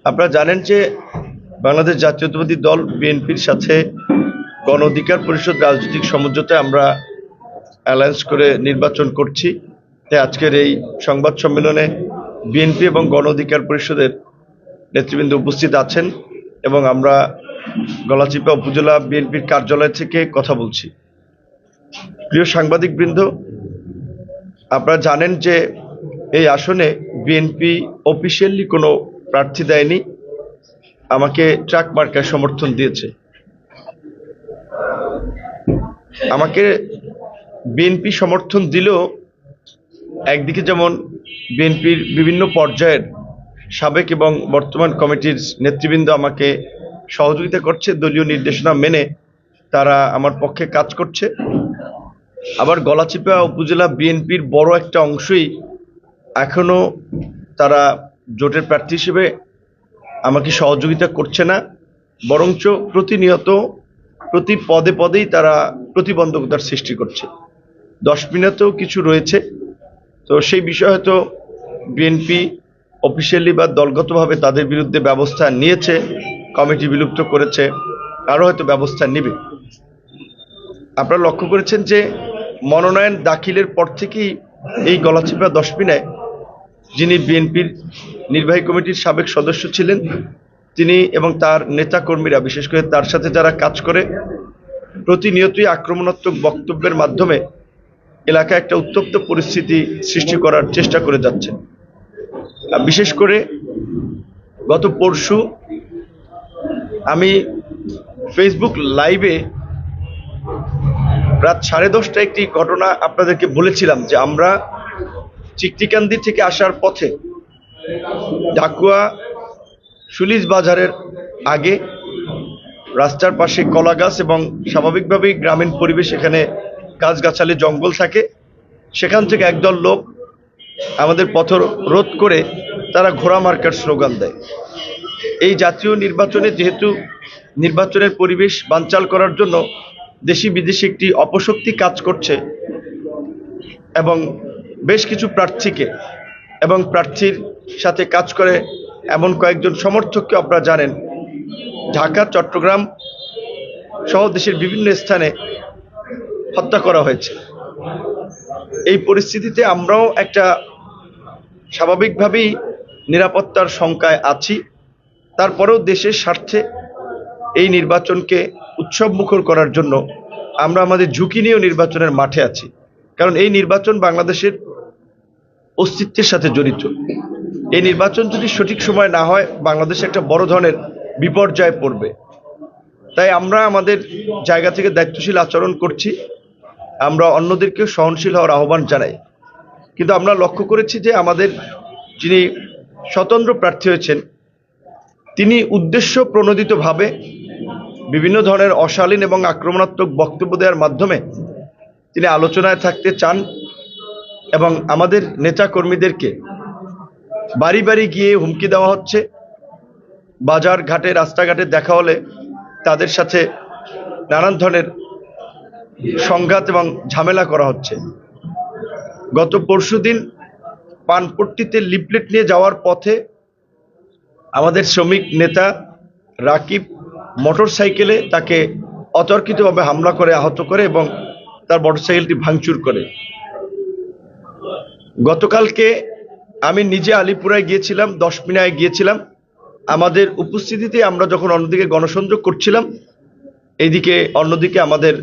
আপনারা জানেন যে বাংলাদেশ জাতীয়তাবাদী দল বিএনপির সাথে গণ অধিকার পরিষদ রাজনৈতিক সমঝোতায় আমরা অ্যালায়েন্স করে নির্বাচন করছি। তাই আজকের এই সংবাদ সম্মেলনে বিএনপি এবং গণ অধিকার পরিষদের নেতৃবৃন্দ উপস্থিত আছেন এবং আমরা গলাচিপা উপজেলা বিএনপির কার্যালয় থেকে কথা বলছি। প্রিয় সাংবাদিকবৃন্দ, আপনারা জানেন যে এই আসনে বিএনপি অফিসিয়ালি কোনো প্রার্থী দেয়নি, আমাকে ট্রাক মার্কায় সমর্থন দিয়েছে। আমাকে বিএনপি সমর্থন দিলেও একদিকে যেমন বিএনপির বিভিন্ন পর্যায়ের সাবেক এবং বর্তমান কমিটির নেতৃবৃন্দ আমাকে সহযোগিতা করছে, দলীয় নির্দেশনা মেনে তারা আমার পক্ষে কাজ করছে। আবার গলাচিপা উপজেলা বিএনপির বড় একটা অংশই এখনো তারা জোটের প্রার্থী হিসেবে আমাকে সহযোগিতা করছে না, বরঞ্চ প্রতিনিয়ত প্রতি পদে পদেই তারা প্রতিবন্ধকতার সৃষ্টি করছে। 10 মিনিটেও কিছু রয়েছে, তো সেই বিষয়ে হয়তো বিএনপি অফিসিয়ালি বা দলগতভাবে তাদের বিরুদ্ধে ব্যবস্থা নিয়েছে, কমিটি বিলুপ্ত করেছে, আরও হয়তো ব্যবস্থা নেবে। আপনারা লক্ষ্য করেছেন যে মনোনয়ন দাখিলের পর থেকেই এই গলাচিপা 10 মিনায় যিনি বিএনপির নির্বাহী কমিটির সাবেক সদস্য ছিলেন তিনি এবং তার নেতাকর্মীরা, বিশেষ করে তার সাথে যারা কাজ করে, প্রতিনিয়তই আক্রমণাত্মক বক্তব্যের মাধ্যমে এলাকায় একটা উত্তপ্ত পরিস্থিতি সৃষ্টি করার চেষ্টা করে যাচ্ছে। বিশেষ করে গত পরশু আমি ফেসবুক লাইভে রাত 10:30টায় একটি ঘটনা আপনাদেরকে বলেছিলাম যে আমরা চিকটিকান্দি থেকে আসার পথে ঢাকুয়া সুলিশ বাজারের আগে রাস্তার পাশে কলা গাছ এবং স্বাভাবিকভাবেই গ্রামীণ পরিবেশ, এখানে গাছগাছালি জঙ্গল থাকে, সেখান থেকে একদল লোক আমাদের পথ রোধ করে তারা ঘোড়া মার্কার স্লোগান দেয়। এই জাতীয় নির্বাচনে যেহেতু নির্বাচনের পরিবেশ বানচাল করার জন্য দেশি বিদেশি একটি অপশক্তি কাজ করছে এবং বেশ কিছু প্রার্থীকে এবং প্রার্থীর সাথে কাজ করে এমন কয়েকজন সমর্থককে আপনারা জানেন ঢাকা, চট্টগ্রাম সহ দেশের বিভিন্ন স্থানে হত্যা করা হয়েছে। এই পরিস্থিতিতে আমরাও একটা স্বাভাবিকভাবেই নিরাপত্তার শঙ্কায় আছি। তারপরেও দেশের স্বার্থে এই নির্বাচনকে উৎসবমুখর করার জন্য আমরা আমাদের ঝুঁকি নিয়েও নির্বাচনের মাঠে আছি, কারণ এই নির্বাচন বাংলাদেশের অস্তিত্বের সাথে জড়িত। এই নির্বাচন যদি সঠিক সময় না হয় বাংলাদেশ একটা বড় ধরনের বিপর্যয়ে পড়বে। তাই আমরা আমাদের জায়গা থেকে দায়িত্বশীল আচরণ করছি, আমরা অন্যদেরকেও সহনশীল হওয়ার আহ্বান জানাই। কিন্তু আমরা লক্ষ্য করেছি যে আমাদের যিনি স্বতন্ত্র প্রার্থী হয়েছেন তিনি উদ্দেশ্য প্রণোদিতভাবে বিভিন্ন ধরনের অশালীন এবং আক্রমণাত্মক বক্তব্য দেওয়ার মাধ্যমে তিনি আলোচনায় থাকতে চান এবং আমাদের নেতা কর্মীদেরকে বাড়ি বাড়ি গিয়ে হুমকি দেওয়া হচ্ছে। বাজার ঘাটে, রাস্তাঘাটে দেখা হলে তাদের সাথে নানান ধরনের সংঘাত এবং ঝামেলা করা হচ্ছে। গত পরশুদিন পানপট্টিতে লিফলেট নিয়ে যাওয়ার পথে আমাদের শ্রমিক নেতা রাকিব মোটরসাইকেলে তাকে অতর্কিতভাবে হামলা করে আহত করে এবং তার মোটরসাইকেলটি ভাঙচুর করে। গতকালকে আমি নিজে আলিপুরায় গিয়েছিলাম, 10 মিনায় গিয়েছিলাম। আমাদের উপস্থিতিতে আমরা যখন অন্যদিকে গণসংযোগ করছিলাম, এইদিকে অন্যদিকে আমাদের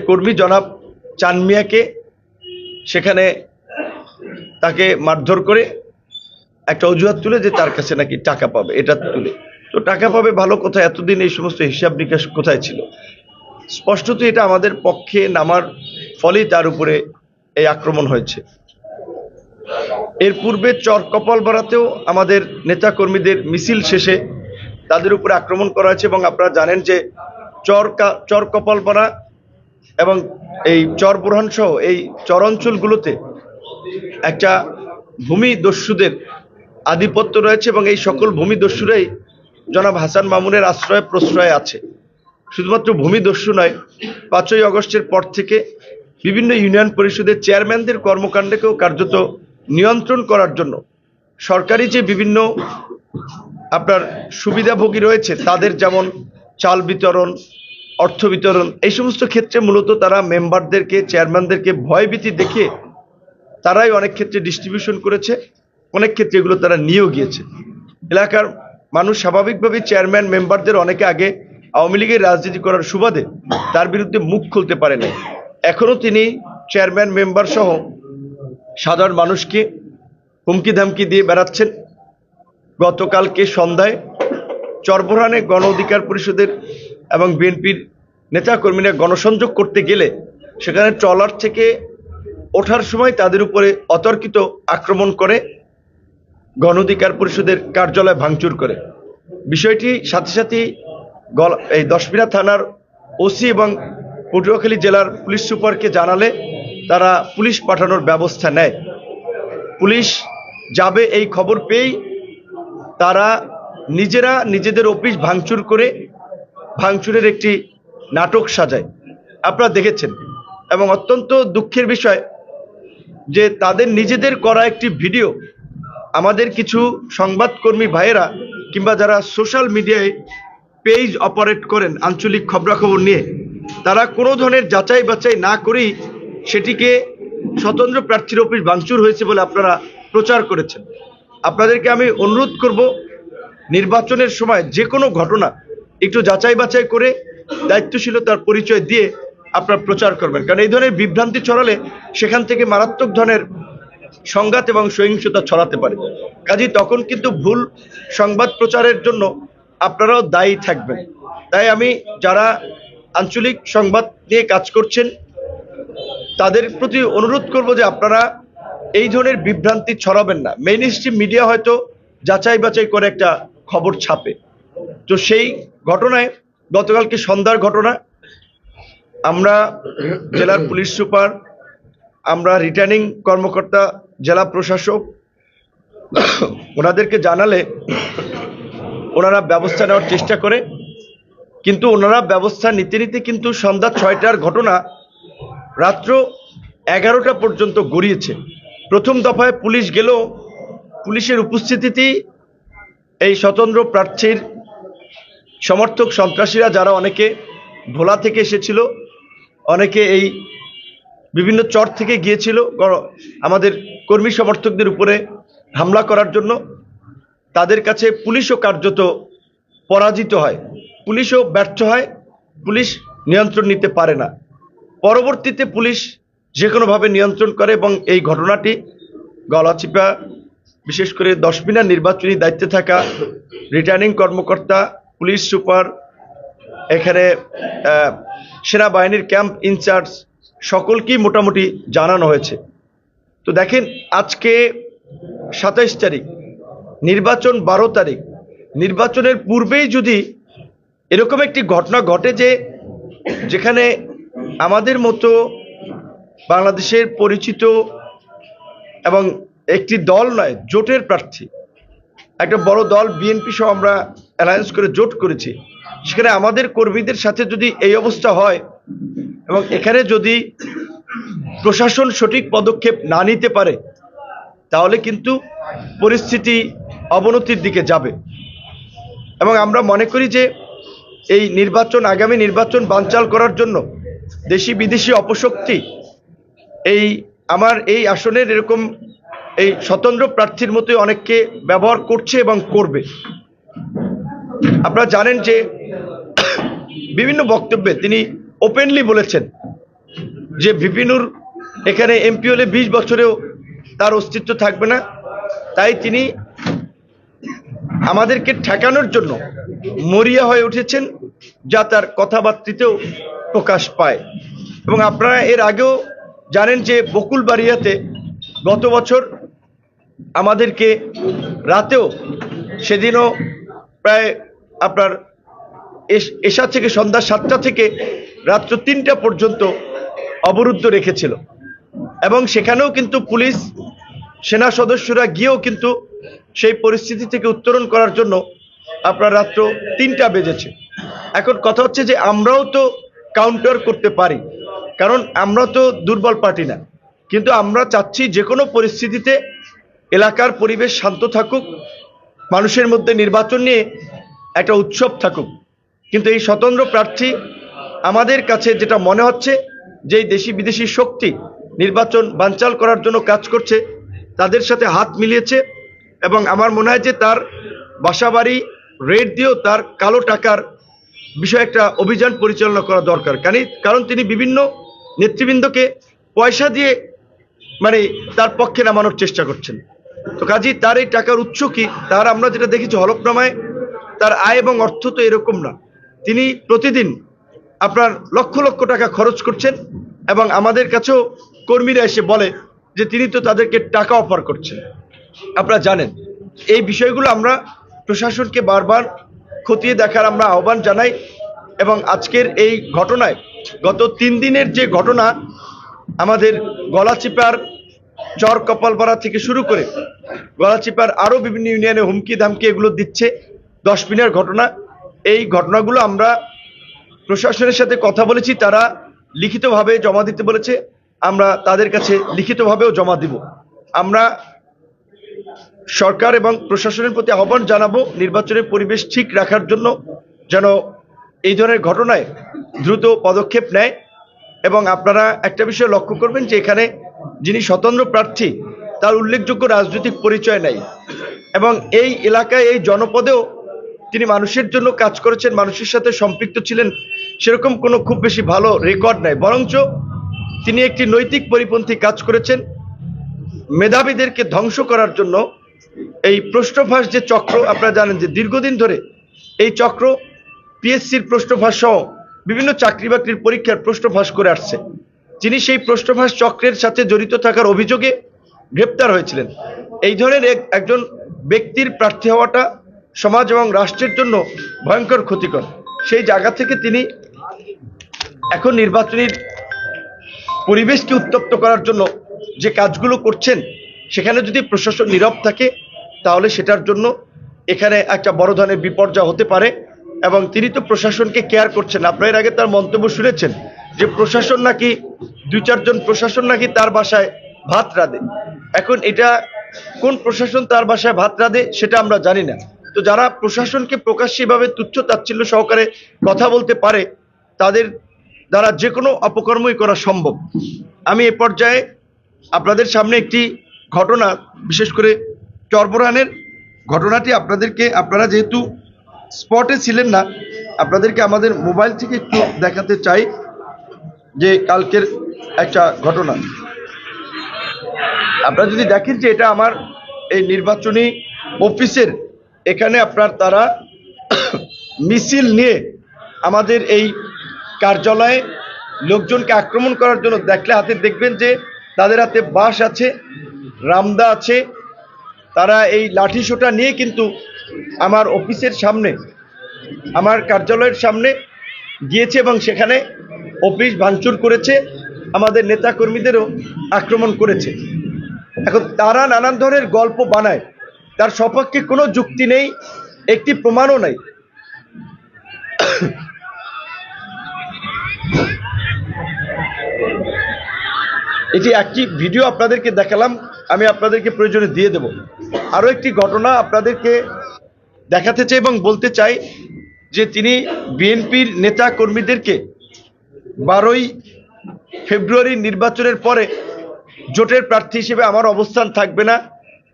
কর্মী জনাব চানমিয়াকে সেখানে তাকে মারধর করে একটা অজুহাত তুলে যে তার কাছে নাকি টাকা পাবে, এটা তুলে। তো টাকা পাবে ভালো, কোথায় এতদিন এই সমস্ত হিসাব নিকাশ কোথায় ছিল? স্পষ্টত এটা আমাদের পক্ষে নামার ফলেই তার উপরে এই আক্রমণ হয়েছে। এর পূর্বে চর কপালপাড়াতেও আমাদের নেতা কর্মীদের মিছিল শেষে তাদের উপরে আক্রমণ করা হয়েছে এবং আপনারা জানেন যে চর কপালপাড়া এবং এই চর বুরহান সহ এই চর অঞ্চলগুলোতে একটা ভূমি দস্যুদের আধিপত্য রয়েছে এবং এই সকল ভূমি দস্যুরাই জনাব হাসান মামুনের আশ্রয় প্রশ্রয় আছে। শুধুমাত্র ভূমি দস্যু নয়, 5ই আগস্টের পর থেকে বিভিন্ন ইউনিয়ন পরিষদের চেয়ারম্যানদের কর্মকাণ্ডকেও কার্যত নিয়ন্ত্রণ করার জন্য সরকারি যে বিভিন্ন আপনার সুবিধাভোগী রয়েছে তাদের যেমন চাল বিতরণ, অর্থ বিতরণ, এই সমস্ত ক্ষেত্রে মূলত তারা মেম্বারদেরকে, চেয়ারম্যানদেরকে ভয়ভীতি দেখিয়ে তারাই অনেক ক্ষেত্রে ডিস্ট্রিবিউশন করেছে, অনেক ক্ষেত্রে এগুলো তারা নিয়েও গিয়েছে। এলাকার মানুষ স্বাভাবিকভাবেই চেয়ারম্যান মেম্বারদের অনেকে আগে আওয়ামী লীগের রাজনীতি করার সুবাদে তার বিরুদ্ধে মুখ খুলতে পারে নাই। এখনও তিনি চেয়ারম্যান মেম্বার সহ সাধারণ মানুষকে হুমকি ধামকি দিয়ে বেড়াচ্ছেন। গতকালকে সন্ধ্যায় চরবরানে গণ অধিকার পরিষদের এবং বিএনপির নেতাকর্মীরা গণসংযোগ করতে গেলে সেখানে ট্রলার থেকে ওঠার সময় তাদের উপরে অতর্কিত আক্রমণ করে গণ অধিকার পরিষদের কার্যালয় ভাঙচুর করে। বিষয়টি সাথে সাথেই এই দশমিনা থানার ওসি এবং পটুয়াখালী জেলার পুলিশ সুপারকে জানালে তারা পুলিশ পাঠানোর ব্যবস্থা নেয়। পুলিশ যাবে এই খবর পেয়েই তারা নিজেরা নিজেদের অফিস ভাঙচুর করে ভাঙচুরের একটি নাটক সাজায়, আপনারা দেখেছেন। এবং অত্যন্ত দুঃখের বিষয় যে তাদের নিজেদের করা একটি ভিডিও আমাদের কিছু সংবাদকর্মী ভাইয়েরা কিংবা যারা সোশ্যাল মিডিয়ায় পেজ অপারেট করেন আঞ্চলিক খবরাখবর নিয়ে, তারা কোনো ধরনের যাচাই বাছাই না করেই সেটিকে স্বতন্ত্র প্রার্থীর অফিস ভাঙচুর হয়েছে বলে আপনারা প্রচার করেছেন। আপনাদেরকে আমি অনুরোধ করব, নির্বাচনের সময় যে কোনো ঘটনা একটু যাচাই বাছাই করে দায়িত্বশীলতার পরিচয় দিয়ে আপনারা প্রচার করবেন, কারণ এই ধরনের বিভ্রান্তি ছড়ালে সেখান থেকে মারাত্মক ধরনের সংঘাত এবং সহিংসতা ছড়াতে পারে। কাজেই তখন কিন্তু ভুল সংবাদ প্রচারের জন্য আপনারাও দায়ী থাকবেন। তাই আমি যারা আঞ্চলিক সংবাদ নিয়ে কাজ করছেন তাদের প্রতি অনুরোধ করব যে আপনারা এই ধরনের বিভ্রান্তি ছড়াবেন না। মেইন স্ট্রিম মিডিয়া হয়তো যাচাই বাছাই করে একটা খবর ছাপে, তো সেই ঘটনায় গতকালকে সন্ধ্যার ঘটনা আমরা জেলার পুলিশ সুপার, আমরা রিটার্নিং কর্মকর্তা, জেলা প্রশাসক ওনাদেরকে জানালে ওনারা ব্যবস্থা নেওয়ার চেষ্টা করে, কিন্তু ওনারা ব্যবস্থা নিতে নিতে কিন্তু সন্ধ্যা 6টার ঘটনা রাত্র 11টা পর্যন্ত গড়িয়েছে। প্রথম দফায় পুলিশ গেলেও পুলিশের উপস্থিতিতেই এই স্বতন্ত্র প্রার্থীর সমর্থক সন্ত্রাসীরা, যারা অনেকে ভোলা থেকে এসেছিল, অনেকে এই বিভিন্ন চর থেকে গিয়েছিল আমাদের কর্মী সমর্থকদের উপরে হামলা করার জন্য, তাদের কাছে পুলিশও কার্যত পরাজিত হয়, পুলিশও ব্যর্থ হয়, পুলিশ নিয়ন্ত্রণ নিতে পারে না। পরবর্তীতে পুলিশ যে কোনোভাবে নিয়ন্ত্রণ করে এবং এই ঘটনাটি গলাচিপা, বিশেষ করে দশমিনা নির্বাচনী দায়িত্বে থাকা রিটার্নিং কর্মকর্তা, পুলিশ সুপার, এখানে সেনাবাহিনীর ক্যাম্প ইনচার্জ সকলকেই মোটামুটি জানানো হয়েছে। তো দেখেন, আজকে 27 তারিখ, নির্বাচন 12 তারিখ, নির্বাচনের পূর্বেই যদি এরকম একটি ঘটনা ঘটে যে যেখানে আমাদের মতো বাংলাদেশের পরিচিত এবং একটি দল নয়, জোটের প্রার্থী, একটা বড় দল বিএনপি সহ আমরা অ্যালায়েন্স করে জোট করেছি, সেখানে আমাদের কর্মীদের সাথে যদি এই অবস্থা হয় এবং এখানে যদি প্রশাসন সঠিক পদক্ষেপ না নিতে পারে তাহলে কিন্তু পরিস্থিতি অবনতির দিকে যাবে। এবং আমরা মনে করি যে এই নির্বাচন, আগামী নির্বাচন বানচাল করার জন্য দেশি বিদেশি অপশক্তি আমার এই আসনের এরকম এই স্বতন্ত্র প্রার্থীর মতোই অনেককে ব্যবহার করছে এবং করবে। আপনারা জানেন যে বিভিন্ন বক্তব্যে তিনি ওপেনলি বলেছেন যে ভিপি নূর এখানে এমপি হলে 20 বছরেও তার অস্তিত্ব থাকবে না, তাই তিনি আমাদেরকে ঠেকানোর জন্য মরিয়া হয়ে উঠেছেন, যা তার কথাবার্তাতেও প্রকাশ পায়। এবং আপনারা এর আগেও জানেন যে বকুলবাড়িয়াতে গত বছর আমাদেরকে রাতেও, সেদিনও প্রায় আপনার এশা থেকে সন্ধ্যা 7টা থেকে রাত্র 3টা পর্যন্ত অবরুদ্ধ রেখেছিল এবং সেখানেও কিন্তু পুলিশ সেনা সদস্যরা গিয়েও কিন্তু সেই পরিস্থিতি থেকে উত্তরণ করার জন্য আপনার রাত্র 3টা বেজেছে। এখন কথা হচ্ছে যে আমরাও তো কাউন্টার করতে পারি, কারণ আমরা তো দুর্বল পার্টি না, কিন্তু আমরা চাচ্ছি যে কোনো পরিস্থিতিতে এলাকার পরিবেশ শান্ত থাকুক, মানুষের মধ্যে নির্বাচন নিয়ে একটা উৎসব থাকুক। কিন্তু এই স্বতন্ত্র প্রার্থী আমাদের কাছে যেটা মনে হচ্ছে যে এই দেশি বিদেশি শক্তি নির্বাচন বানচাল করার জন্য কাজ করছে, তাদের সাথে হাত মিলিয়েছে। এবং আমার মনে হয় যে তার বাসাবাড়ি রেড দিয়েও তার কালো টাকার বিষয়ে একটা অভিযান পরিচালনা করা দরকার। কারণ তিনি বিভিন্ন নেতৃবৃন্দকে পয়সা দিয়ে তার পক্ষে নামানোর চেষ্টা করছেন। তো কাজেই তার এই টাকার উৎস কি, তার আমরা যেটা দেখেছি হলফনামায় তার আয় এবং অর্থ তো এরকম না। তিনি প্রতিদিন আপনার লক্ষ লক্ষ টাকা খরচ করছেন এবং আমাদের কাছেও কর্মীরা এসে বলে যে তিনি তো তাদেরকে টাকা অফার করছেন। আপনারা জানেন এই বিষয়গুলো আমরা প্রশাসনকে বারবার খতিয়ে দেখার আমরা আহ্বান জানাই। এবং আজকের এই ঘটনায় গত 3 দিনের যে ঘটনা, আমাদের গলাচিপার চর কপালপাড়া থেকে শুরু করে গলাচিপার আরও বিভিন্ন ইউনিয়নে হুমকি ধামকি এগুলো দিচ্ছে 10 দিনের ঘটনা। এই ঘটনাগুলো আমরা প্রশাসনের সাথে কথা বলেছি, তারা লিখিতভাবে জমা দিতে বলেছে, আমরা তাদের কাছে লিখিতভাবেও জমা দিব। আমরা সরকার এবং প্রশাসনের প্রতি আহ্বান জানাবো নির্বাচনের পরিবেশ ঠিক রাখার জন্য যেন এই ধরনের ঘটনায় দ্রুত পদক্ষেপ নেয়। এবং আপনারা একটা বিষয় লক্ষ্য করবেন যে এখানে যিনি স্বতন্ত্র প্রার্থী তার উল্লেখযোগ্য রাজনৈতিক পরিচয় নাই এবং এই এলাকায় এই জনপদেও তিনি মানুষের জন্য কাজ করেছেন, মানুষের সাথে সম্পৃক্ত ছিলেন, সেরকম কোনো খুব বেশি ভালো রেকর্ড নাই। বরঞ্চ তিনি একটি নৈতিক পরিপন্থী কাজ করেছেন। মেধাবীদেরকে ধ্বংস করার জন্য এই প্রশ্নফাঁস যে চক্র, আপনারা জানেন যে দীর্ঘদিন ধরে এই চক্র পিএসসির প্রশ্নফাঁস সহ বিভিন্ন চাকরি বাকরির পরীক্ষার প্রশ্নফাঁস করে আসছে। যিনি সেই প্রশ্নফাঁস চক্রের সাথে জড়িত থাকার অভিযোগে গ্রেপ্তার হয়েছিলেন। এই ধরনের একজন ব্যক্তির প্রার্থী হওয়াটা সমাজ এবং রাষ্ট্রের জন্য ভয়ঙ্কর ক্ষতিকর। সেই জায়গা থেকে তিনি এখন নির্বাচনী পরিবেশকে উত্তপ্ত করার জন্য যে কাজগুলো করছেন, সেখানে যদি প্রশাসন নীরব থাকে তাহলে সেটার জন্য এখানে একটা বড় ধরনের বিপর্যয় হতে পারে। এবং তিনি তো প্রশাসনকে কেয়ার করছেন। আপনারা এর আগে তার মন্তব্য শুনেছেন যে প্রশাসন নাকি 2-4 জন প্রশাসন নাকি তার বাসায় ভাত রাঁধে। এখন এটা কোন প্রশাসন তার বাসায় ভাত রাঁধে সেটা আমরা জানি না। তো যারা প্রশাসনকে প্রকাশ্যভাবে তুচ্ছ তাচ্ছিল্য সহকারে কথা বলতে পারে, তাদের দ্বারা যে কোনো অপকর্মই করা সম্ভব। আমি এ পর্যায়ে আপনাদের সামনে একটি ঘটনা, বিশেষ করে চরবরানের ঘটনাটি আপনারা যেহেতু স্পটে ছিলেন না, আপনাদেরকে আমাদের মোবাইল থেকে একটু দেখাতে চাই যে কালকের একটা ঘটনা। আপনারা যদি দেখেন যে এটা আমার এই নির্বাচনী অফিসের এখানে তারা মিছিল নিয়ে আমাদের এই কার্যালয়ে লোকজনকে আক্রমণ করার জন্য দেখলে হাতে দেখবেন যে তাদের হাতে বাঁশ আছে, রামদা আছে। তারা এই লাঠি সোঁটা নিয়ে কিন্তু আমার অফিসের সামনে, আমার কার্যালয়ের সামনে গিয়েছে এবং সেখানে অফিস ভাঙচুর করেছে, আমাদের নেতা কর্মীদেরও আক্রমণ করেছে। এখন তারা নানান ধরনের গল্প বানায়, তার সপক্ষে কোনো যুক্তি নেই, একটি প্রমাণও নাই। এটি একটি ভিডিও আপনাদেরকে দেখালাম, আমি আপনাদেরকে প্রয়োজনে দিয়ে দেব। আরও একটি ঘটনা আপনাদেরকে দেখাতে চাই এবং বলতে চাই যে তিনি বিএনপির নেতা কর্মীদেরকে 12ই ফেব্রুয়ারি নির্বাচনের পরে জোটের প্রার্থী হিসেবে আমার অবস্থান থাকবে না,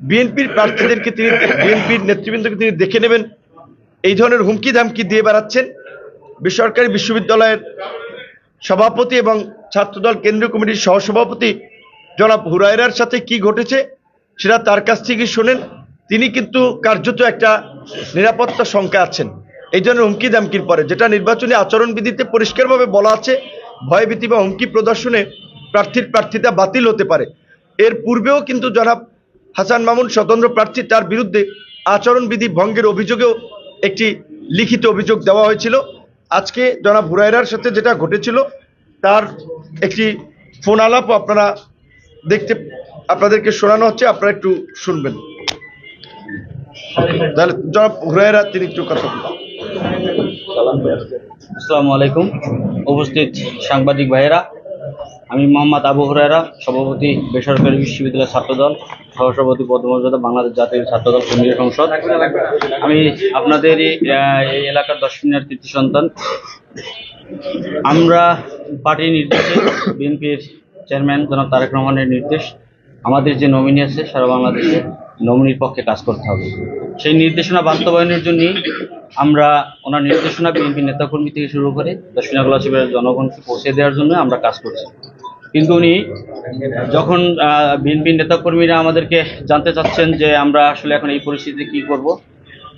বিএনপির প্রার্থীদেরকে তিনি, বিএনপির নেতৃবৃন্দকে তিনি দেখে নেবেন, এই ধরনের হুমকি ধামকি দিয়ে বেড়াচ্ছেন। বেসরকারি বিশ্ববিদ্যালয়ের সভাপতি এবং ছাত্রদল কেন্দ্রীয় কমিটির সহসভাপতি জনাব হুরায়রার সাথে কি ঘটেছে সেটা তার কাছ থেকে শোনেন। তিনি কিন্তু কার্যত একটা নিরাপত্তা শঙ্কা আছেন এই ধরনের হুমকি ধামকির পরে, যেটা নির্বাচনী আচরণবিধিতে পরিষ্কারভাবে বলা আছে, ভয়ভীতি বা হুমকি প্রদর্শনে প্রার্থিতা বাতিল হতে পারে। এর পূর্বেও কিন্তু জনাব হাসান মামুন স্বতন্ত্র প্রার্থী, তার বিরুদ্ধে আচরণবিধি ভঙ্গের অভিযোগেও একটি লিখিত অভিযোগ দেওয়া হয়েছিল। আজকে জনাব হুরায়রার সাথে যেটা ঘটেছিল তার একটি ফোন আলাপও আপনাদেরকে শোনানো হচ্ছে, আপনারা একটু শুনবেন। তাহলে জনাব হুরায়রা তিনি একটু কথা বলবেন। আসসালামু আলাইকুম উপস্থিত সাংবাদিক ভাইয়েরা, আমি মোহাম্মদ আবু হুরায়রা, সভাপতি বেসরকারি বিশ্ববিদ্যালয় ছাত্রদল, সহসভাপতি পদমর্যাদা বাংলাদেশ জাতীয় ছাত্রদল কেন্দ্রীয় সংসদ। আমি আপনাদেরই এই এলাকার 10 মিনিটের কৃতি সন্তান। আমরা পার্টির নির্দেশে, বিএনপির চেয়ারম্যান জনাব তারেক রহমানের নির্দেশ, আমাদের যে নমিনি আছে সারা বাংলাদেশে নমিনির পক্ষে কাজ করতে হবে। সেই নির্দেশনা বাস্তবায়নের জন্য আমরা ওনার নির্দেশনা বিএনপি নেতাকর্মী থেকে শুরু করে দক্ষিণা গলাচিপাড়ার জনগণকে পৌঁছে দেওয়ার জন্য আমরা কাজ করছি। কিন্তু উনি যখন বিএনপি নেতাকর্মীরা আমাদেরকে জানতে চাচ্ছেন যে আমরা আসলে এখন এই পরিস্থিতিতে কী করব,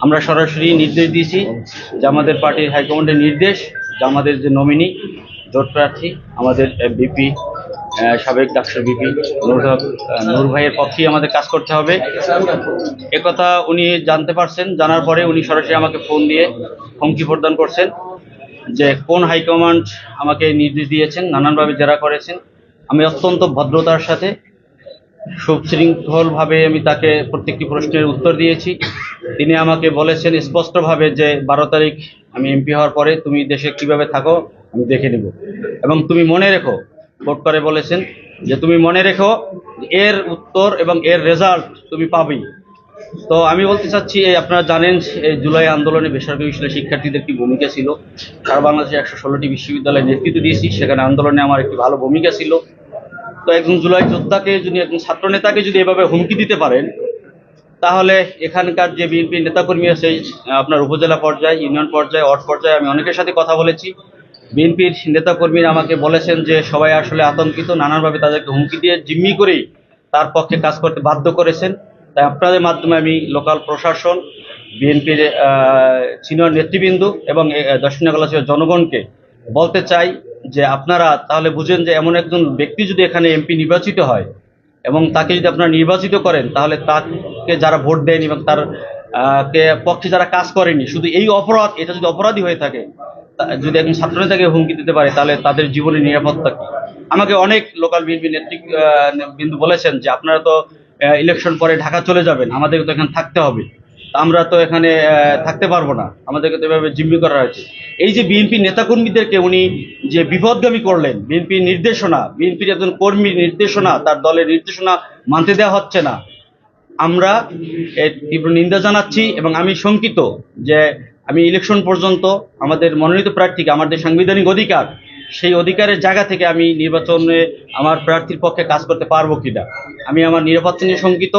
আমরা সরাসরি নির্দেশ দিয়েছি যে আমাদের পার্টির হাইকমান্ডের নির্দেশ যে আমাদের যে নমিনি জোট প্রার্থী আমাদের বিপি সাবেক ডাক্তার বিপি নূর ভাইয়ের পক্ষেই আমাদের কাজ করতে হবে। একথা উনি জানতে পারছেন। জানার পরে উনি সরাসরি আমাকে ফোন দিয়ে হুমকি প্রদান করছেন যে কোন হাইকমান্ড আমাকে নির্দেশ দিয়েছেন, নানানভাবে জেরা করেছেন। আমি অত্যন্ত ভদ্রতার সাথে সুশৃঙ্খলভাবে আমি তাকে প্রত্যেকটি প্রশ্নের উত্তর দিয়েছি। তিনি আমাকে বলেছেন স্পষ্টভাবে যে 12 তারিখ আমি এমপি হওয়ার পরে তুমি দেশে কিভাবে থাকো আমি দেখে নেব, এবং তুমি মনে রেখো, কোট করে বলেছেন যে তুমি মনে রেখো এর উত্তর এবং এর রেজাল্ট তুমি পাবেই। তো আমি বলতে চাচ্ছি, আপনারা জানেন এই জুলাই আন্দোলনে বেসরকারি বিশ্ববিদ্যালয়ের শিক্ষার্থীদের কি ভূমিকা ছিল। সারা বাংলাদেশে 116টি বিশ্ববিদ্যালয়ে নেতৃত্ব দিয়েছি, সেখানে আন্দোলনে আমার একটি ভালো ভূমিকা ছিল। তো একজন জুলাই যোদ্ধাকে যদি, একজন ছাত্র নেতাকে যদি এভাবে হুমকি দিতে পারেন, তাহলে এখানকার যে বিএনপি নেতাকর্মী আছে আপনার উপজেলা পর্যায়ে, ইউনিয়ন পর্যায়ে, ওয়ার্ড পর্যায়ে আমি অনেকের সাথে কথা বলেছি। বিএনপির নেতাকর্মীরা আমাকে বলেছেন যে সবাই আসলে আতঙ্কিত, নানানভাবে তাদেরকে হুমকি দিয়ে জিম্মি করেই তার পক্ষে কাজ করতে বাধ্য করেছেন। তাই আপনাদের মাধ্যমে আমি লোকাল প্রশাসন, বিএনপির সিনিয়র নেতৃবৃন্দ এবং দক্ষিণা গলাচিপাড়ার জনগণকে বলতে চাই যে আপনারা তাহলে বুঝেন যে এমন একজন ব্যক্তি যদি এখানে এমপি নির্বাচিত হয় এবং তাকে যদি আপনারা নির্বাচিত করেন, তাহলে তাকে যারা ভোট দেয়নি এবং তার পক্ষে যারা কাজ করেনি, শুধু এই অপরাধ, এটা যদি অপরাধী হয়ে থাকে, যদি একজন ছাত্র নেতাকে হুমকি দিতে পারে, তাহলে তাদের জীবনের নিরাপত্তা কি। আমাকে অনেক লোকাল বিএনপি নেতৃবৃন্দ বলেছেন যে আপনারা তো ইলেকশন পরে ঢাকা চলে যাবেন, আমাদেরকে তো এখানে থাকতে হবে, আমরা তো এখানে থাকতে পারবো না, আমাদেরকে তো এভাবে জিম্মি করা হয়েছে। এই যে বিএনপি নেতাকর্মীদেরকে উনি যে বিপদগামী করলেন, বিএনপির নির্দেশনা, বিএনপির একজন কর্মীর নির্দেশনা, তার দলের নির্দেশনা মানতে দেওয়া হচ্ছে না, আমরা তীব্র নিন্দা জানাচ্ছি। এবং আমি শঙ্কিত যে আমি ইলেকশন পর্যন্ত আমাদের মনোনীত প্রার্থীকে, আমাদের সাংবিধানিক অধিকার, সেই অধিকারের জায়গা থেকে আমি নির্বাচনে আমার প্রার্থীর পক্ষে কাজ করতে পারবো কিনা, আমি আমার নিরাপত্তা নিয়ে শঙ্কিত।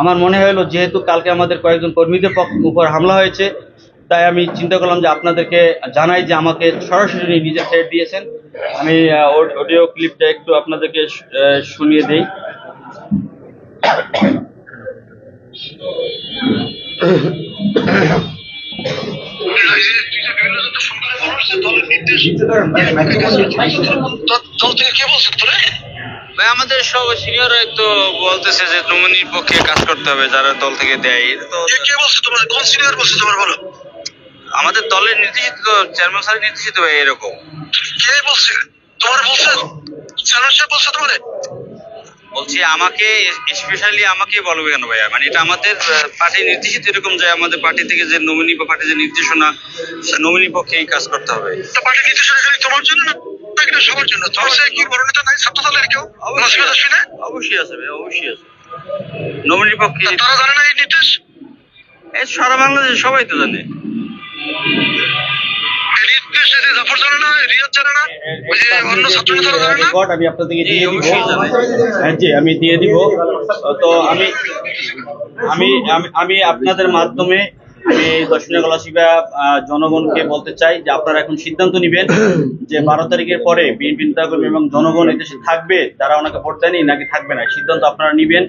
আমার মনে হলো যেহেতু কালকে আমাদের কয়েকজন কর্মীদের উপর হামলা হয়েছে, তাই আমি চিন্তা করলাম যে আপনাদেরকে জানাই যে আমাকে সরাসরি নিজে থ্রেট দিয়েছেন। আমি অডিও ক্লিপটা একটু আপনাদেরকে শুনিয়ে দেই। আমাদের সব সিনিয়র তো বলতেছে যে নমিনির পক্ষে কাজ করতে হবে, যারা দল থেকে দেয়। তো কে বলছে তোমার? কোন সিনিয়র বলছে তোমার? বলো। আমাদের দলের নির্দেশিত, চেয়ারম্যান স্যার নির্দেশিত ভাই। এরকম কে বলছে? তোমার বলছে? চেয়ারম্যান সাহেব বলছে তোমারে? বলছি আমাকে, স্পেশালি আমাকে বলবে কেন ভাইয়া? মানে এটা আমাদের পার্টি নির্দেশিত এরকম যে আমাদের পার্টি থেকে যে নমিনি বা পার্টি যে নির্দেশনা, নমিনি পক্ষেই কাজ করতে হবে। পার্টি নির্দেশনা খালি তোমার জন্য না, সবার জন্য। তোমার কি বড় নেতা নাই ছাত্র দলের কেউ? অবশ্যই আছে ভাই, অবশ্যই আছে। নমিনির পক্ষে তারা জানে না এই নির্দেশ? এই সারা বাংলাদেশ সবাই তো জানে। আমি আপনাদেরকে দিয়ে দিব। জি, আমি দিয়ে দিব। তো আমি আপনাদের মাধ্যমে আমি দক্ষিণা গলাচিপাড়া জনগণকে বলতে চাই যে আপনারা এখন সিদ্ধান্ত নেবেন যে 12 তারিখের পরে বিএনপি নেতাকর্মী এবং জনগণ এদেশে থাকবে, যারা ওনাকে ভোট দেয়নি, নাকি থাকবে না, সিদ্ধান্ত আপনারা নেবেন।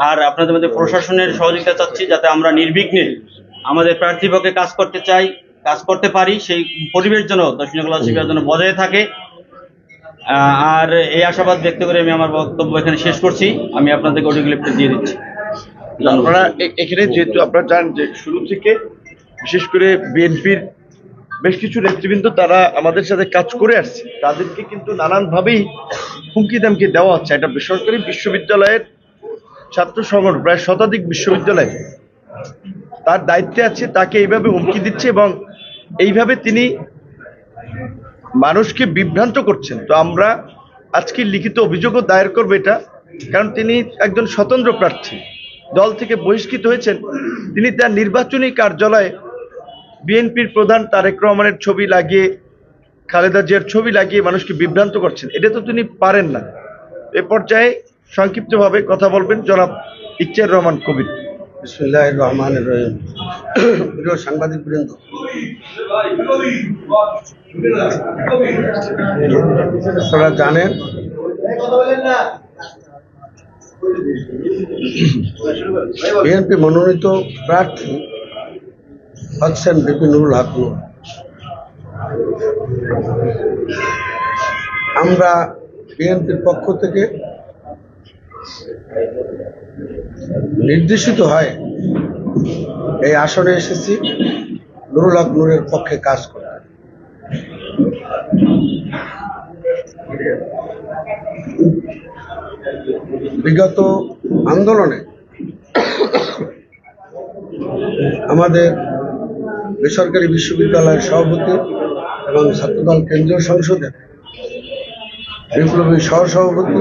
আর আপনাদের মধ্যে প্রশাসনের সহযোগিতা চাচ্ছি, যাতে আমরা নির্বিঘ্নে আমাদের প্রার্থীর পক্ষে কাজ করতে পারি, সেই পরিবেশ যেন দক্ষিণা গলাচিপাড়ার জন্য বজায় থাকে। আর এই আশাবাদ ব্যক্ত করে আমি আমার বক্তব্য এখানে শেষ করছি। আমি আপনাদেরকে অডিও ক্লিপটা দিয়ে দিচ্ছি। আপনারা এখানে যেহেতু আপনারা জানেন যে শুরু থেকে বিশেষ করে বিএনপির বেশ কিছু নেতৃবৃন্দ তারা আমাদের সাথে কাজ করে আসছে, তাদেরকে কিন্তু নানানভাবেই হুমকি দামকি দেওয়া হচ্ছে। একটা বেসরকারি বিশ্ববিদ্যালয়ের ছাত্র সংগঠন, প্রায় শতাধিক বিশ্ববিদ্যালয় তার দায়িত্বে আছে, তাকে এইভাবে হুমকি দিচ্ছে এবং এইভাবে তিনি মানুষকে বিভ্রান্ত করছেন। তো আমরা আজকে লিখিত অভিযোগও দায়ের করবে এটা, কারণ তিনি একজন স্বতন্ত্র প্রার্থী, দল থেকে বহিষ্কৃত হয়েছেন। তিনি তার নির্বাচনী কার্যালয়ে বিএনপির প্রধান তারেক রহমানের ছবি লাগিয়ে, খালেদা জিয়ার ছবি লাগিয়ে মানুষকে বিভ্রান্ত করছেন। এটা তো তিনি পারেন না। এ পর্যায়ে সংক্ষিপ্তভাবে কথা বলবেন জনাব ইকচার রহমান কবির। বিসমিল্লাহির রহমানির রহিম। প্রিয় সাংবাদিক বৃন্দ, আপনারা জানেন বিএনপি মনোনীত প্রার্থী হচ্ছেন বিপি নুরুল হক নূর। আমরা বিএনপির পক্ষ থেকে নির্দেশিত হয় এই আসনে এসেছি নুরুল হক নূরের পক্ষে কাজ করতে। বিগত আন্দোলনে আমাদের বেসরকারি বিশ্ববিদ্যালয়ের সভাপতি এবং ছাত্রদল কেন্দ্রীয় সংসদের বিপ্লবী সহসভাপতি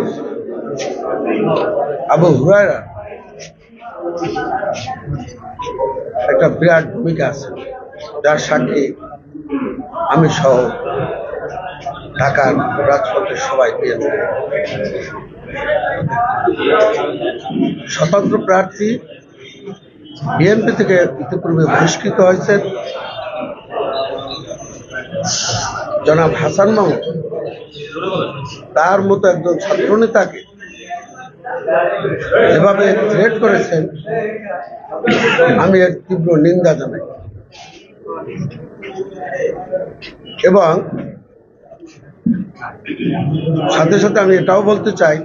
আবু হুরায়রা একটা বিরাট ভূমিকা আছে, যার সাক্ষী আমি সহ ঢাকার রাজপথের সবাই পেয়েছি। স্বতন্ত্র প্রার্থী বিএনপি থেকে ইতিপূর্বে বহিষ্কৃত হয়েছেন জনাব হাসান মামুন। তার মতো একজন ছাত্রনেতাকে যেভাবে থ্রেট করেছেন, আমি এর তীব্র নিন্দা জানাই। এবং সাথে সাথে আমি এটাও বলতে চাই,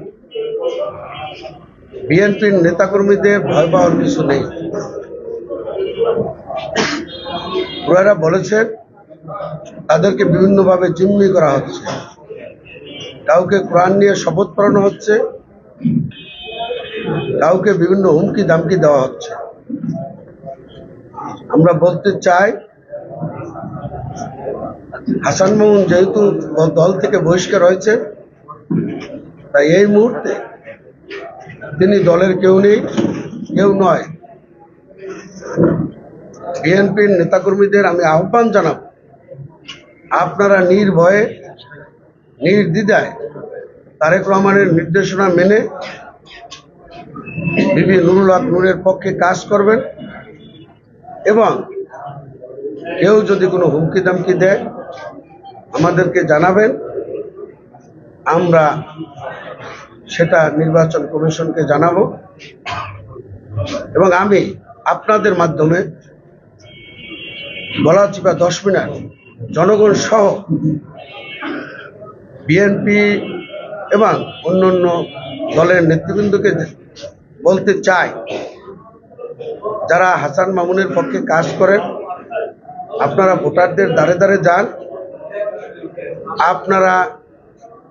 বিএনপির নেতাকর্মীদের ভয় পাওয়ার কিছু নেই। ওনারা বলেছেন তাদেরকে বিভিন্নভাবে জিম্মি করা হচ্ছে, কাউকে কোরআন নিয়ে শপথ পড়ানো হচ্ছে, কাউকে বিভিন্ন হুমকি ধামকি দেওয়া হচ্ছে। আমরা বলতে চাই, হাসান মামুন যেহেতু দল থেকে বহিষ্কার হয়েছে, তাই এই মুহূর্তে তিনি দলের কেউ নেই, কেউ নয়। বিএনপির নেতাকর্মীদের আমি আহ্বান জানাব, আপনারা নির্ভয়ে নির্দ্বিধায় তারেক রহমানের নির্দেশনা মেনে বিবি নুরুল হক নূরের পক্ষে কাজ করবেন এবং কেউ যদি কোনো হুমকি দামকি দেয় আমাদেরকে জানাবেন, আমরা সেটা নির্বাচন কমিশনকে জানাবো। এবং আমি আপনাদের মাধ্যমে গলাচিপা 10 মিনিট জনগণ সহ বিএনপি এবং অন্যান্য দলের নেতৃবৃন্দকে বলতে চাই, যারা হাসান মামুনের পক্ষে কাজ করেন, আপনারা ভোটারদের দ্বারে দ্বারে যান, আপনারা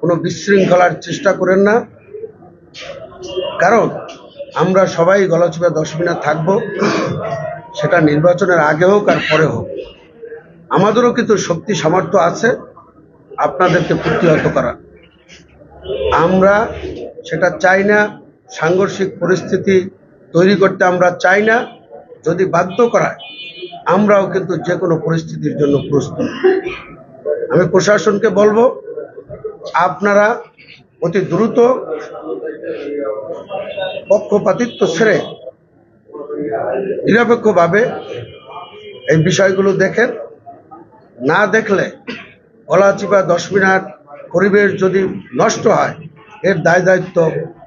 কোনো বিশৃঙ্খলার চেষ্টা করেন না। কারণ আমরা সবাই গলাচিপা 10 মিনিট থাকবো, সেটা নির্বাচনের আগে হোক আর পরে হোক। আমাদেরও কিন্তু শক্তি সামর্থ্য আছে আপনাদেরকে প্রতিহত করা। আমরা সেটা চাই না, সাংঘর্ষিক পরিস্থিতি তৈরি করতে আমরা চাই না। যদি বাধ্য করায় আমরাও কিন্তু যে কোনো পরিস্থিতির জন্য প্রস্তুত। আমি প্রশাসনকে বলবো, আপনারা অতি দ্রুত পক্ষপাতিত্ব ছেড়ে নিরপেক্ষভাবে এই বিষয়গুলো দেখেন। না দেখলে গলাচিপা 10 মিনিট পরিবেশ যদি নষ্ট হয়, এর দায় দায়িত্ব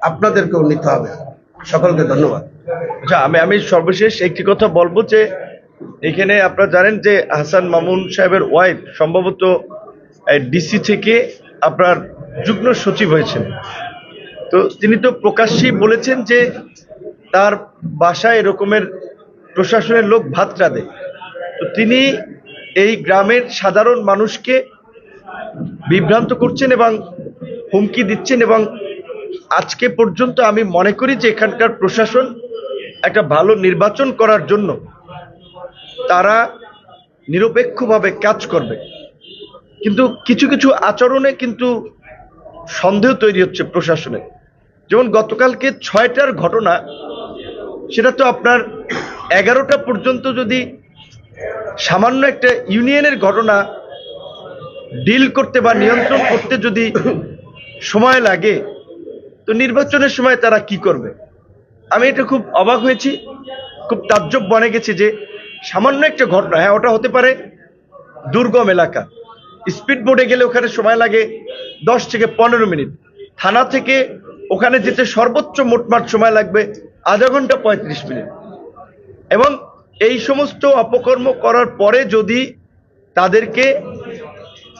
আপনাদেরকেও নিতে হবে। সকলকে ধন্যবাদ। আচ্ছা, আমি সর্বশেষ একটি কথা বলবো যে এখানে আপনারা জানেন যে হাসান মামুন সাহেবের ওয়াইফ সম্ভবত ডিসি থেকে আপনার যুগ্ম সচিব হয়েছেন। তো তিনি তো প্রকাশ্যেই বলেছেন যে তার বাসায় এরকমের প্রশাসনের লোক ভাত রাঁধে। তো তিনি এই গ্রামের সাধারণ মানুষকে বিভ্রান্ত করছেন এবং হুমকি দিচ্ছেন। এবং আজকে পর্যন্ত আমি মনে করি যে এখানকার প্রশাসন একটা ভালো নির্বাচন করার জন্য তারা নিরপেক্ষভাবে কাজ করবে, কিন্তু কিছু কিছু আচরণে কিন্তু সন্দেহ তৈরি হচ্ছে প্রশাসনের। যেমন গতকালকে 6টার ঘটনা, সেটা তো আপনার 11টা পর্যন্ত যদি সামান্য একটা ইউনিয়নের ঘটনা ডিল করতে বা নিয়ন্ত্রণ করতে যদি সময় লাগে, তো নির্বাচনের সময় তারা কি করবে? আমি এটা খুব অবাক হয়েছি, খুব তাজ্জব বনে গেছে যে সামান্য একটা ঘটনা, হ্যাঁ ওটা হতে পারে দুর্গম এলাকা, স্পিড বোটে গেলে ওখানে সময় লাগে 10 থেকে 15 মিনিট, থানা থেকে ওখানে যেতে সর্বোচ্চ মোটমাট সময় লাগবে আধা ঘন্টা 35 মিনিট। এবং এই সমস্ত অপকর্ম করার পরে যদি তাদেরকে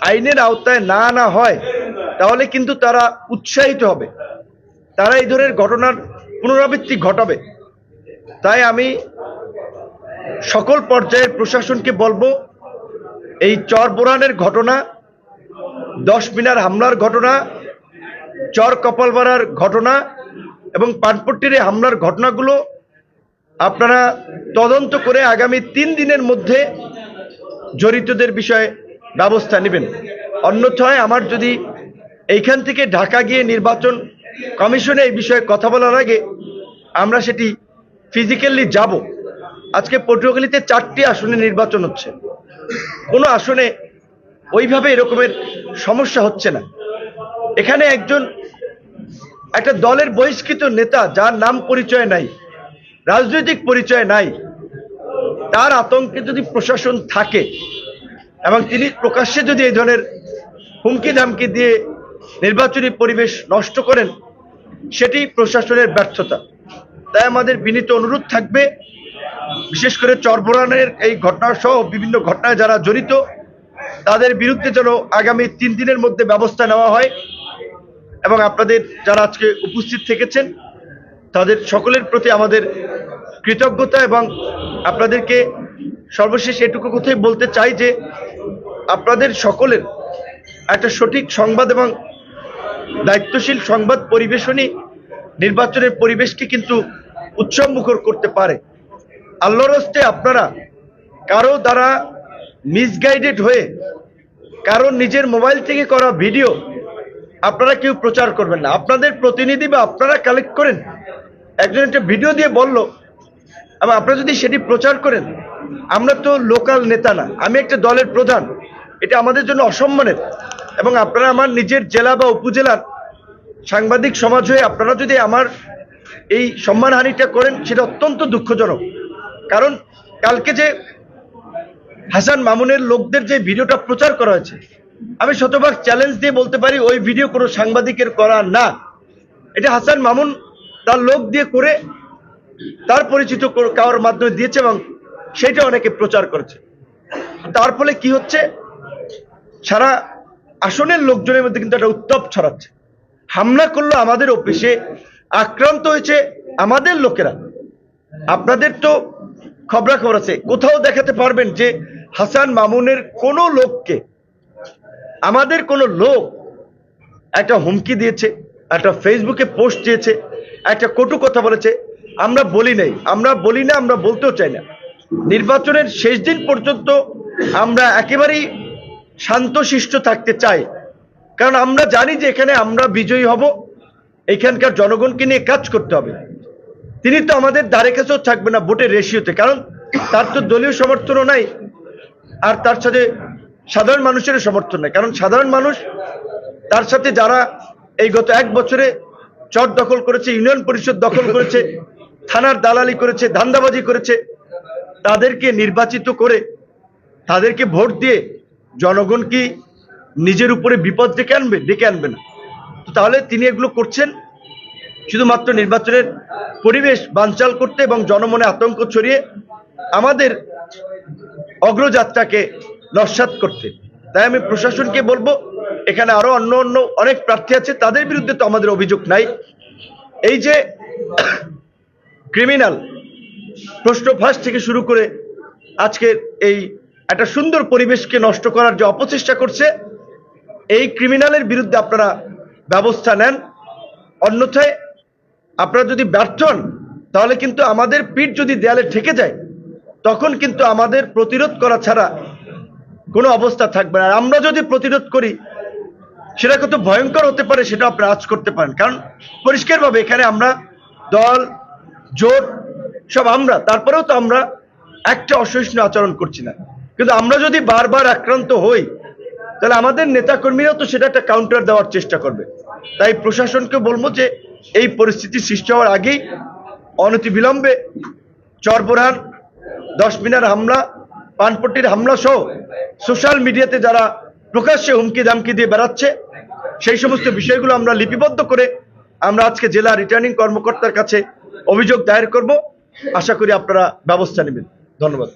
আইনের আওতায় না আনা হয়, তাহলে কিন্তু তারা উৎসাহিত হবে, তারা এই ধরনের ঘটনার পুনরাবৃত্তি ঘটাবে। তাই আমি সকল পর্যায়ের প্রশাসনকে বলবো, এই চর বোরহানের ঘটনা, 10 মিনার হামলার ঘটনা, চর কপালবাড়ার ঘটনা এবং পানপট্টির হামলার ঘটনাগুলো আপনারা তদন্ত করে আগামী 3 দিনের মধ্যে জড়িতদের বিষয়ে ব্যবস্থা নেবেন। অন্যথায় আমার যদি এইখান থেকে ঢাকা গিয়ে নির্বাচন কমিশনে এই বিষয়ে কথা বলার আগে আমরা সেটি ফিজিক্যালি যাব। আজকে পটুয়াখালীতে 4টি আসনে নির্বাচন হচ্ছে, কোনো আসনে ওইভাবে এরকমের সমস্যা হচ্ছে না। এখানে একটা দলের বহিষ্কৃত নেতা, যার নাম পরিচয় নাই, রাজনৈতিক পরিচয় নাই, তার আতঙ্কে যদি প্রশাসন থাকে এবং তিনি প্রকাশ্যে যদি এই ধরনের হুমকি ধামকি দিয়ে নির্বাচনী পরিবেশ নষ্ট করেন, সেটি প্রশাসনের ব্যর্থতা। তাই আমাদের বিনীত অনুরোধ থাকবে, বিশেষ করে চর বোরহানের এই ঘটনা সহ বিভিন্ন ঘটনায় যারা জড়িত, তাদের বিরুদ্ধে যেন আগামী 3 দিনের মধ্যে ব্যবস্থা নেওয়া হয়। এবং আপনাদের যারা আজকে উপস্থিত থেকেছেন, তাদের সকলের প্রতি আমাদের কৃতজ্ঞতা। এবং আপনাদেরকে সর্বশেষ এটুকু কথাই বলতে চাই যে আপনাদের সকলের একটা সঠিক সংবাদ এবং দায়িত্বশীল সংবাদ পরিবেশনই নির্বাচনের পরিবেশকে কিন্তু উৎসবমুখর করতে পারে। আল্লাহর হস্তে আপনারা কারো দ্বারা মিসগাইডেড হয়ে কারো নিজের মোবাইল থেকে করা ভিডিও আপনারা কেউ প্রচার করবেন না। আপনাদের প্রতিনিধি বা আপনারা কালেক্ট করেন, একজন একটা ভিডিও দিয়ে বলল, এবং আপনারা যদি সেটি প্রচার করেন, আমরা তো লোকাল নেতা না, আমি একটা দলের প্রধান, এটা আমাদের জন্য অসম্মানের। এবং আপনারা আমার নিজের জেলা বা উপজেলার সাংবাদিক সমাজ হয়ে আপনারা যদি আমার এই সম্মানহানিটা করেন, সেটা অত্যন্ত দুঃখজনক। কারণ কালকে যে হাসান মামুনের লোকদের যে ভিডিওটা প্রচার করা হয়েছে, আমি শতভাগ চ্যালেঞ্জ দিয়ে বলতে পারি ওই ভিডিও কোনো সাংবাদিকের করা না, এটা হাসান মামুন তার লোক দিয়ে করে, তার পরিচিত কারোর মাধ্যমে দিয়েছে এবং সেটা অনেকে প্রচার করেছে। তার ফলে কি হচ্ছে, সারা আসনের লোকজনের মধ্যে কিন্তু একটা উত্তাপ ছড়াচ্ছে। হামলা করলো আমাদের অফিসে, আক্রান্ত হয়েছে আমাদের লোকেরা। আপনাদের তো খবরাখবর আছে, কোথাও দেখাতে পারবেন যে হাসান মামুনের কোনো লোককে, আমাদের কোনো লোক একটা হুমকি দিয়েছে, একটা ফেসবুকে পোস্ট দিয়েছে, একটা কটু কথা বলেছে? আমরা বলি নাই, আমরা বলি না, আমরা বলতেও চাই না। নির্বাচনের শেষ দিন পর্যন্ত আমরা একেবারেই শান্তশিষ্ট থাকতে চাই, কারণ আমরা জানি যে এখানে আমরা বিজয়ী হব, এখানকার জনগণকে নিয়ে কাজ করতে হবে। তিনি তো আমাদের ধারে কাছেও থাকবে না ভোটের রেশিওতে, কারণ তার তো দলীয় সমর্থনও নাই, আর তার সাথে সাধারণ মানুষের সমর্থন নাই। কারণ সাধারণ মানুষ, তার সাথে যারা এই গত 1 বছরে চর দখল করেছে, ইউনিয়ন পরিষদ দখল করেছে, থানার দালালি করেছে, ধান্দাবাজি করেছে, তাদেরকে নির্বাচিত করে তাদেরকে ভোট দিয়ে জনগণ কি নিজের উপরে বিপদ ডেকে আনবে না? তো তাহলে তিনি এগুলো করছেন শুধুমাত্র নির্বাচনের পরিবেশ বানচাল করতে এবং জনমনে আতঙ্ক ছড়িয়ে আমাদের অগ্রযাত্রাকে নস্যাৎ করতে। তাই আমি প্রশাসনকে বলবো, এখানে আরো অন্য অনেক প্রার্থী আছে, তাদের বিরুদ্ধে তো আমাদের অভিযোগ নাই। এই যে ক্রিমিনাল প্রশ্ন ফাঁস থেকে শুরু করে আজকের এই একটা সুন্দর পরিবেশকে নষ্ট করার যে অপচেষ্টা করছে, এই ক্রিমিনালের বিরুদ্ধে আপনারা ব্যবস্থা নেন। অন্যথায় আপনারা যদি ব্যর্থ হন, তাহলে কিন্তু আমাদের পিঠ যদি দেয়ালে ঠেকে যায়, তখন কিন্তু আমাদের প্রতিরোধ করা ছাড়া কোনো অবস্থা থাকবে না। আর আমরা যদি প্রতিরোধ করি, সেটা কত ভয়ঙ্কর হতে পারে সেটা আপনারা আজ করতে পারেন। কারণ পরিষ্কারভাবে এখানে আমরা দল জোট সব আমরা, তারপরেও তো আমরা একটা অসহিষ্ণু আচরণ করছি না। কিন্তু আমরা যদি বারবার আক্রান্ত হই তাহলে আমাদের নেতাকর্মীরাও তো সেটা একটা কাউন্টার দেওয়ার চেষ্টা করবে। তাই প্রশাসনকে বলবো যে এই পরিস্থিতি সৃষ্টি হওয়ার আগেই অনতিবিলম্বে চরবোরহান, 10 মিনার হামলা, পানপট্টির হামলা সহ সোশ্যাল মিডিয়াতে যারা প্রকাশ্যে হুমকি দামকি দিয়ে বেড়াচ্ছে সেই সমস্ত বিষয়গুলো আমরা লিপিবদ্ধ করে আমরা আজকে জেলা রিটার্নিং কর্মকর্তার কাছে অভিযোগ দায়ের করব। আশা করি আপনারা ব্যবস্থা নেবেন। ধন্যবাদ।